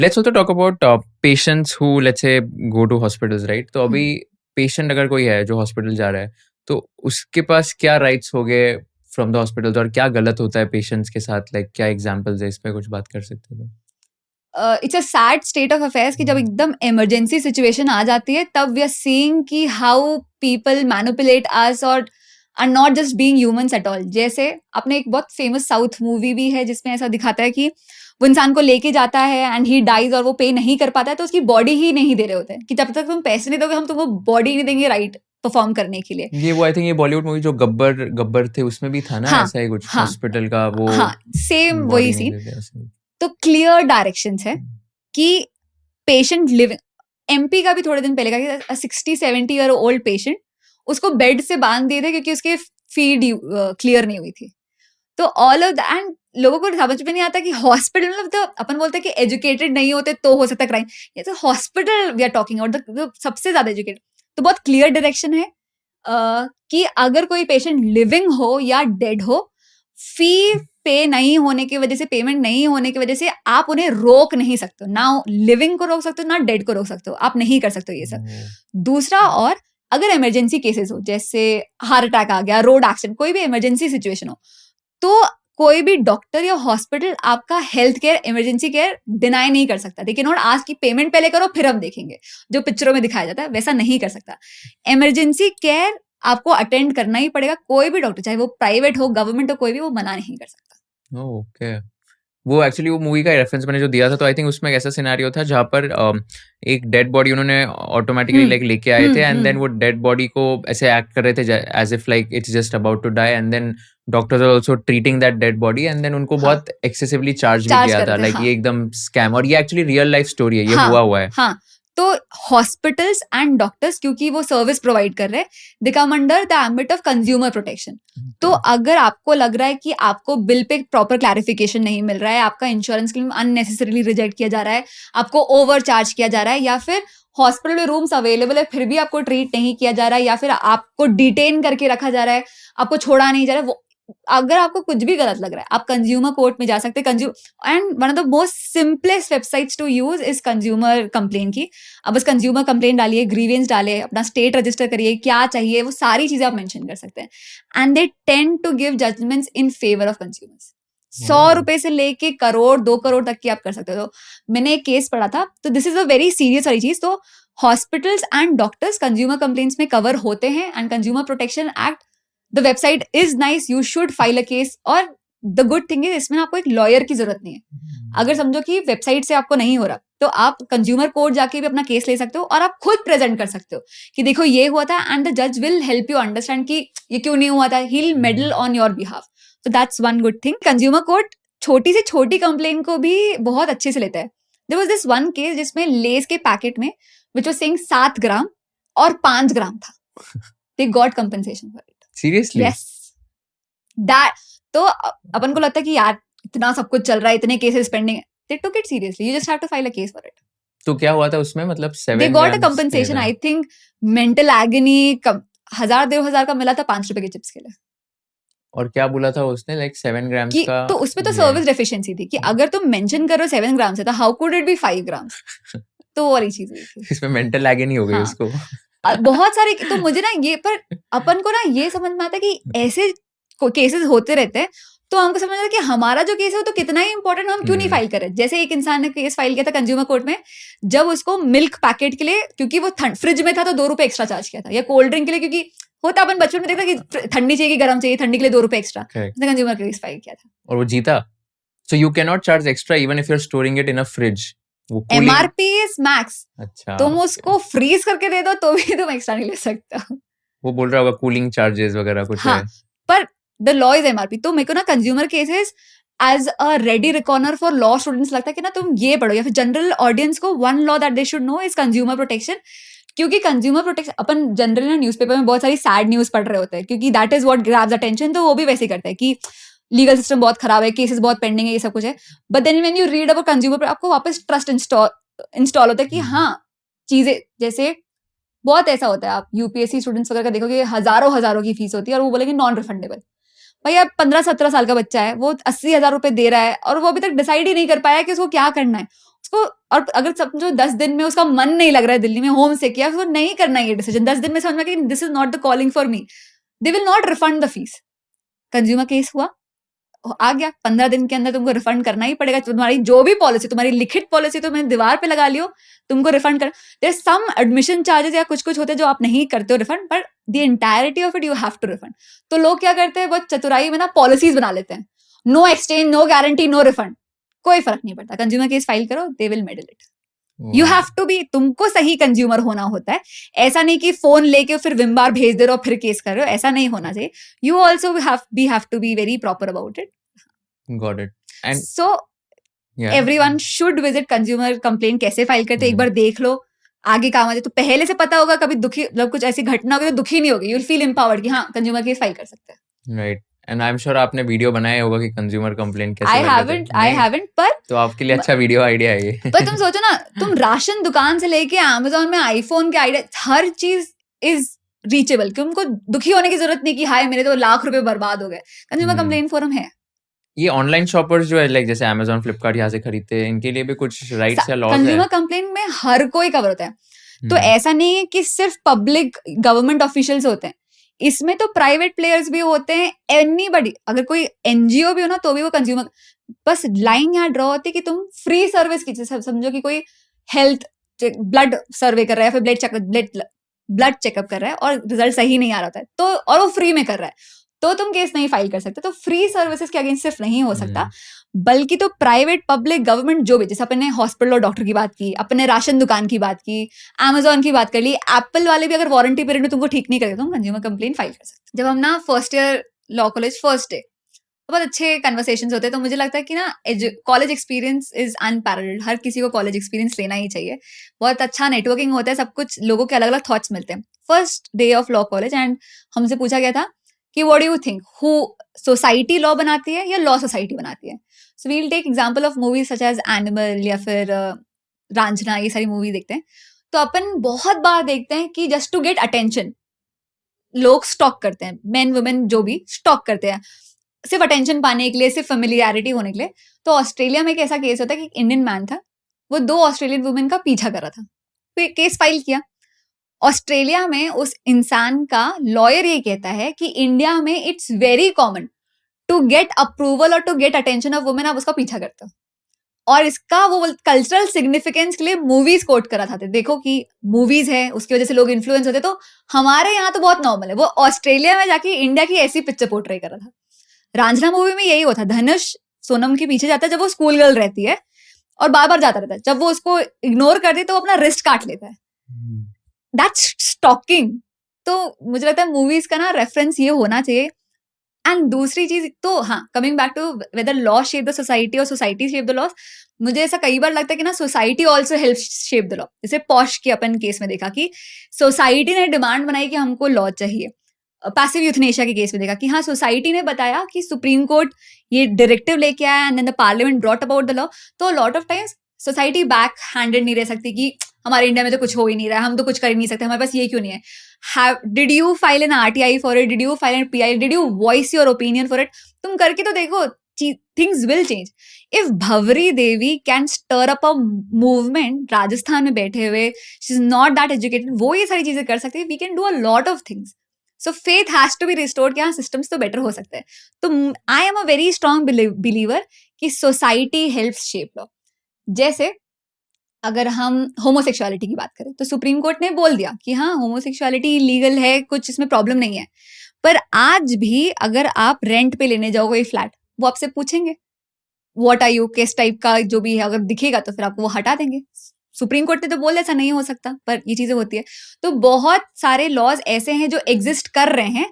Let's also talk about patients who, let's say, go to hospitals, right? तो अभी patient अगर कोई है जो हॉस्पिटल जा रहा है, तो उसके पास क्या राइट्स हो गए फ्रॉम द हॉस्पिटल्स, और क्या गलत होता है पेशेंट्स के साथ? लाइक क्या एग्जांपल्स है, इस पे कुछ बात कर सकते हो? It's a sad state of affairs कि जब एकदम इमरजेंसी सिचुएशन आ जाती है तब वी आर सीइंग कि हाउ पीपल मैनिपुलेट अस और are not just being humans at all. जैसे आपने एक बहुत फेमस साउथ मूवी भी है जिसमें ऐसा दिखाता है कि वो इंसान को लेके जाता है एंड ही डाइज और वो पे नहीं कर पाता है, तो उसकी बॉडी ही नहीं दे रहे होते हैं कि जब तक तुम पैसे नहीं दोगे हम तुमको बॉडी नहीं देंगे राइट परफॉर्म करने के लिए। ये वो आई थिंक ये बॉलीवुड मूवी जो गब्बर थे उसमें भी था ना, हाँ, ऐसा ही कुछ हाँ, हॉस्पिटल का वो हाँ, सेम body वही नहीं सीन। देते ऐसे। तो क्लियर डायरेक्शंस है कि पेशेंट लिविंग, एमपी का भी थोड़े दिन पहले का कि 60-70 ईयर ओल्ड पेशेंट उसको बेड से बांध दिए थे क्योंकि उसके फीड क्लियर नहीं हुई थी। तो ऑल ऑफ दैट, एंड लोगों को समझ में नहीं आता कि हॉस्पिटल मतलब तो अपन बोलते हैं कि एजुकेटेड नहीं होते तो हो सकता है क्राइम, ये तो hospital we are talking about सबसे ज्यादा एजुकेटेड। तो बहुत क्लियर डायरेक्शन है कि अगर कोई पेशेंट लिविंग हो या डेड हो, फी पे नहीं होने की वजह से, पेमेंट नहीं होने की वजह से आप उन्हें रोक नहीं सकते हो। ना लिविंग को रोक सकते हो ना डेड को रोक सकते हो, आप नहीं कर सकते हो ये सब। दूसरा, और अगर इमरजेंसी केसेस हो जैसे हार्ट अटैक आ गया, रोड एक्सीडेंट, कोई भी इमरजेंसी सिचुएशन हो, तो कोई भी डॉक्टर या हॉस्पिटल आपका health care, emergency care deny नहीं कर सकता। दे कैन नॉट आस्क कि पेमेंट पहले करो फिर हम देखेंगे, जो पिक्चरों में दिखाया जाता है वैसा नहीं कर सकता। इमरजेंसी केयर आपको अटेंड करना ही पड़ेगा। कोई भी डॉक्टर, चाहे वो प्राइवेट हो गवर्नमेंट हो, कोई भी, वो मना नहीं कर सकता। ओके। वो एक्चुअली वो मूवी का रेफरेंस मैंने जो दिया था, तो आई थिंक उसमें एक ऐसा सिनेरियो था जहाँ पर एक डेड बॉडी उन्होंने ऑटोमेटिकली लाइक लेके आए थे, एंड देन वो डेड बॉडी को ऐसे एक्ट कर रहे थे as if like it's just about to die, and then doctors are also treating that dead body, and then उनको बहुत एक्सेसिवली चार्ज भी किया था, लाइक ये एकदम स्कैम। और ये एक्चुअली रियल लाइफ स्टोरी है, ये हुआ है। हाँ, तो हॉस्पिटल्स एंड डॉक्टर्स क्योंकि वो सर्विस प्रोवाइड कर रहे हैं, they come under the ambit of consumer protection. तो अगर आपको लग रहा है कि आपको बिल पे प्रॉपर क्लैरिफिकेशन नहीं मिल रहा है, आपका इंश्योरेंस क्लेम अननेसेसरीली रिजेक्ट किया जा रहा है, आपको ओवर चार्ज किया जा रहा है, या फिर हॉस्पिटल में रूम्स अवेलेबल है फिर भी आपको ट्रीट नहीं किया जा रहा है, या फिर आपको डिटेन करके रखा जा रहा है, आपको छोड़ा नहीं जा रहा है, अगर आपको कुछ भी गलत लग रहा है, आप कंज्यूमर कोर्ट में जा सकते हैं। And one of the most simplest websites to use is consumer complain की। अब बस कंज्यूमर कंप्लेन डालिए, ग्रीवेंस डालिए, अपना स्टेट रजिस्टर करिए, क्या चाहिए वो सारी चीजें आप मेंशन कर सकते हैं, and they tend to give judgments in favour of consumers. 100 रुपए से लेके करोड़ 2 करोड़ तक की आप कर सकते हो। तो मैंने एक केस पढ़ा था, तो this is a very serious वाली चीज। तो hospitals and doctors consumer complaints में कवर होते हैं, एंड consumer protection act, the website is nice, you should file a case. और द गुड थिंग इज इसमें आपको एक लॉयर की जरूरत नहीं है। अगर समझो कि वेबसाइट से आपको नहीं हो रहा, तो आप कंज्यूमर कोर्ट जाके भी अपना केस ले सकते हो और आप खुद प्रेजेंट कर सकते हो कि देखो ये हुआ था, एंड द जज विल हेल्प यू अंडरस्टैंड कि ये क्यों नहीं हुआ था, he will meddle on your behalf. तो that's one good thing. Consumer court छोटी से छोटी कंप्लेन को भी बहुत अच्छे से लेता है। There was this one case जिसमें लेस के पैकेट में व्हिच वाज सेइंग 7 ग्राम और 5 ग्राम था, they got compensation for it. Seriously? Yes, that. तो अपन को लगता है कि यार इतना सब कुछ चल रहा है, इतने केसेस पेंडिंग है, they took it seriously, you just have to file a case for it. तो क्या हुआ था उसमें, मतलब 7 they got a compensation, I think mental agony 1000-2000 का मिला था 5 रुपए के चिप्स के लिए। और क्या बोला था उसने, लाइक 7 ग्राम्स का? तो उसमें तो सर्विस डेफिशिएंसी थी कि अगर तुम मेंशन करो 7 ग्राम से, तो how could it be 5 grams? तो वो वाली चीज हुई थी। इसमें मेंटल एगनी हो गई उसको। बहुत सारे, तो मुझे ना ये, पर अपन को ना ये समझ में आता है कि ऐसे केसेस होते रहते हैं, तो हमको समझ आता है कि हमारा जो केस है वो तो कितना ही इंपॉर्टेंट, हम क्यों नहीं फाइल करें। जैसे एक इंसान ने केस फाइल किया था कंज्यूमर कोर्ट में, जब उसको मिल्क पैकेट के लिए, क्योंकि वो फ्रिज में था, तो 2 रुपए एक्स्ट्रा चार्ज किया था, या कोल्ड ड्रिंक के लिए, क्योंकि होता अपन बचपन में देखता कि ठंडी चाहिए कि गर्म चाहिए, ठंडी के लिए 2 रुपए एक्स्ट्रा, कंज्यूमर केस फाइल किया था और वो जीता। So you can not charge extra even if you are storing it in a fridge. MRP is max. अच्छा, तुम उसको फ्रीज करके दे दो तो भी तुम एक्स्ट्रा नहीं ले सकते हो। वो बोल रहा होगा कूलिंग चार्जेस वगैरह कुछ है। पर द लॉ इज MRP। तो मेरे को ना consumer cases as a ready reckoner for law students लगता है कि ना तुम ये पढ़ो, या फिर जनरल ऑडियंस को one law that they should know is consumer protection. क्योंकि कंज्यूमर प्रोटेक्शन, अपन जनरली ना न्यूज़पेपर में बहुत सारी सैड न्यूज पढ़ रहे होते हैं, क्योंकि that is what grabs attention. तो वो भी वैसे ही करते हैं कि लीगल सिस्टम बहुत खराब है, केसेस बहुत पेंडिंग है, ये सब कुछ है। But then when you read about consumer, आपको वापस ट्रस्ट इंस्टॉल होता है कि हाँ, चीजें जैसे बहुत ऐसा होता है, आप यूपीएससी स्टूडेंट्स वगैरह का देखोगे, हजारों की फीस होती है और वो बोलेंगे नॉन रिफंडेबल। भाई अब 15-17 साल का बच्चा है, वो 80,000 रुपए दे रहा है और वो अभी तक डिसाइड ही नहीं कर पाया कि उसको क्या करना है। उसको, और अगर समझो 10 दिन में उसका मन नहीं लग रहा है दिल्ली में, होम से किया, उसको नहीं करना ये डिसीजन, 10 दिन में समझ में कि this is not the calling for me, they will not refund the fees. Consumer case हुआ, आ गया, 15 दिन के अंदर तुमको रिफंड करना ही पड़ेगा। तुम्हारी जो भी पॉलिसी, तुम्हारी लिखित पॉलिसी तो मैंने दीवार पे लगा लियो, तुमको रिफंड कर। देयर सम एडमिशन चार्जेस या कुछ कुछ होते हैं जो आप नहीं करते हो refund, but the entirety of it you have to refund. तो लोग क्या करते हैं, बहुत चतुराई में ना पॉलिसीज बना लेते हैं, no exchange, no guarantee, no refund, कोई फर्क नहीं पड़ता। कंज्यूमर केस फाइल करो, they will meddle it. You have to be, तुमको सही कंज्यूमर होना होता है। ऐसा नहीं कि फोन लेके फिर विम्बार भेज दे रहे हो फिर केस कर रहे हो, ऐसा नहीं होना चाहिए। You also have to be very proper about it. Got it. And So yeah. everyone should visit consumer complaint, कैसे फाइल करते एक बार देख लो, आगे काम आ जाए। तो पहले से पता होगा, कभी दुखी जब कुछ ऐसी घटना होगी तो दुखी नहीं होगी, यू विल फील एम्पावर्ड कि हाँ कंज्यूमर केस फाइल कर सकते हैं। Right. And I'm sure आपने वीडियो बनाया होगा कि कंज्यूमर कंप्लेंट कैसे I फाइल करते हैं। haven't, पर तो आपके लिए अच्छा वीडियो आइडिया है ये। पर तुम सोचो ना, तुम राशन दुकान से लेके अमेज़न में आईफोन के आइडिया, हर चीज इज रीचेबल। तुमको दुखी होने की जरूरत नहीं कि हाय मेरे तो लाख रुपए बर्बाद हो गए। कंज्यूमर कंप्लेंट फोरम है। ये ऑनलाइन शॉपर्स जो है लाइक जैसे Amazon, फ्लिपकार्ट यहाँ से खरीदते हैं, इनके लिए भी कुछ राइट्स या लॉज है? कंज्यूमर कंप्लेंट में हर कोई कवर होता है। तो ऐसा नहीं है कि सिर्फ पब्लिक गवर्नमेंट ऑफिशियल्स होते हैं, इसमें तो प्राइवेट प्लेयर्स भी होते हैं। एनीबडी, अगर कोई एनजीओ भी हो ना तो भी वो कंज्यूमर, बस लाइन यहाँ ड्रॉ होती है कि तुम फ्री सर्विस की, समझो कि कोई हेल्थ ब्लड सर्वे कर रहा है, फिर ब्लड चेकअप कर रहा है और रिजल्ट सही नहीं आ रहा है, तो और वो फ्री में कर रहा है, तो तुम केस नहीं फाइल कर सकते। तो फ्री सर्विसेज के अगेंस्ट सिर्फ नहीं हो सकता, बल्कि तो प्राइवेट, पब्लिक, गवर्नमेंट जो भी, जैसे अपने हॉस्पिटल और डॉक्टर की बात की, अपने राशन दुकान की बात की, Amazon की बात कर ली, एप्पल वाले भी अगर वारंटी पीरियड में तुमको ठीक नहीं करेगा, तुम कंज्यूमर कंप्लेंट फाइल कर सकते। जब हम ना first year law college first day, बहुत अच्छे कन्वर्सेशंस होते हैं। तो मुझे लगता है कि ना कॉलेज एक्सपीरियंस इज अनपैरेलल्ड, हर किसी को कॉलेज एक्सपीरियंस लेना ही चाहिए। बहुत अच्छा नेटवर्किंग होता है, सब कुछ, लोगों के अलग अलग थॉट्स मिलते हैं। First day of law college, and हमसे पूछा गया था कि what do you think, who society law बनाती है या लॉ सोसाइटी बनाती है? So we will take example of movies such as Animal या फिर रांझना, ये सारी मूवी देखते हैं। तो अपन बहुत बार देखते हैं कि जस्ट टू गेट अटेंशन लोग स्टॉक करते हैं, मेन वुमेन जो भी स्टॉक करते हैं सिर्फ अटेंशन पाने के लिए, सिर्फ फेमिलियरिटी होने के लिए। तो ऑस्ट्रेलिया में एक ऐसा केस होता है कि इंडियन मैन था, वो 2 ऑस्ट्रेलियन वुमेन का पीछा कर रहा था, तो केस फाइल किया। ऑस्ट्रेलिया में उस इंसान का लॉयर ये कहता है कि इंडिया में it's very common to get approval और to get attention of women, आप उसका पीछा करते हो। और इसका वो कल्चरल सिग्निफिकेंस के लिए मूवीज कोट करा था, देखो कि मूवीज है उसकी वजह से लोग इन्फ्लुएंस होते, तो हमारे यहाँ तो बहुत नॉर्मल है। वो ऑस्ट्रेलिया में जाके इंडिया की ऐसी पिक्चर पोर्ट्रे कर रहा था। रांझना मूवी में यही होता, धनुष सोनम के पीछे जाता है जब वो स्कूल गर्ल रहती है और बार बार जाता रहता है, जब वो उसको इग्नोर कर दी तो वो अपना रिस्ट काट लेता है। That's stalking. तो मुझे लगता है मूवीज का ना रेफरेंस ये होना चाहिए। एंड दूसरी चीज तो हाँ, coming back to whether law shape the society और सोसाइटी शेप द लॉस, मुझे ऐसा कई बार लगता है कि ना society also help shape the law. जैसे पॉश के अपन केस में देखा कि सोसाइटी ने डिमांड बनाई कि हमको लॉ चाहिए। पैसिव यूथनेशिया के केस में देखा कि हाँ सोसाइटी ने बताया कि सुप्रीम कोर्ट ये डायरेक्टिव लेके आया and then the parliament brought about the law. तो lot of times society back handed नहीं रह सकती कि हमारे इंडिया में तो कुछ हो ही नहीं रहा है, हम तो कुछ कर ही नहीं सकते, हमारे पास ये क्यों नहीं है। Did you file an RTI for it, did you file an PI, did you voice your opinion for it? तुम करके तो देखो, things will change. If Bhanwari Devi can stir up a movement Rajasthan में बैठे हुए, she is not that educated, वो ये सारी चीजें कर सकती है। We can do a lot of things. So faith has to be restored कि हाँ सिस्टम्स तो बेटर हो सकते हैं। तो I am a very strong believer कि सोसाइटी हेल्प्स शेप लॉ। जैसे अगर हम होमोसेक्सुअलिटी की बात करें तो सुप्रीम कोर्ट ने बोल दिया कि हाँ होमोसेक्सुअलिटी लीगल है, कुछ इसमें प्रॉब्लम नहीं है। पर आज भी अगर आप रेंट पे लेने जाओ कोई फ्लैट, वो आपसे पूछेंगे व्हाट आर यू, किस टाइप का जो भी है, अगर दिखेगा तो फिर आपको वो हटा देंगे। सुप्रीम कोर्ट ने तो बोल ऐसा नहीं हो सकता, पर ये चीजें होती है। तो बहुत सारे लॉज ऐसे हैं जो एग्जिस्ट कर रहे हैं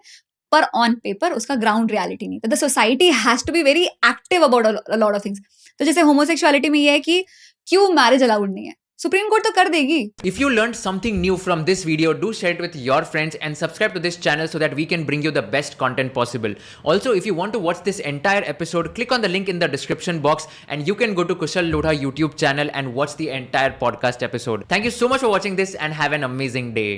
पर ऑन पेपर उसका ग्राउंड रियलिटी नहीं। तो the society has to be very active about a lot of things. तो जैसे होमोसेक्सुअलिटी में ये है कि क्यों मैरिज अलाउड नहीं है, सुप्रीम कोर्ट तो कर देगी। If you learned something new from this video, do share it with your friends and subscribe to this channel so that we can bring you the best content possible. Also, if you want to watch this entire episode, click on the link in the description box and you can go to Kushal Lodha YouTube channel and watch the entire podcast episode. Thank you so much for watching this and have an amazing day.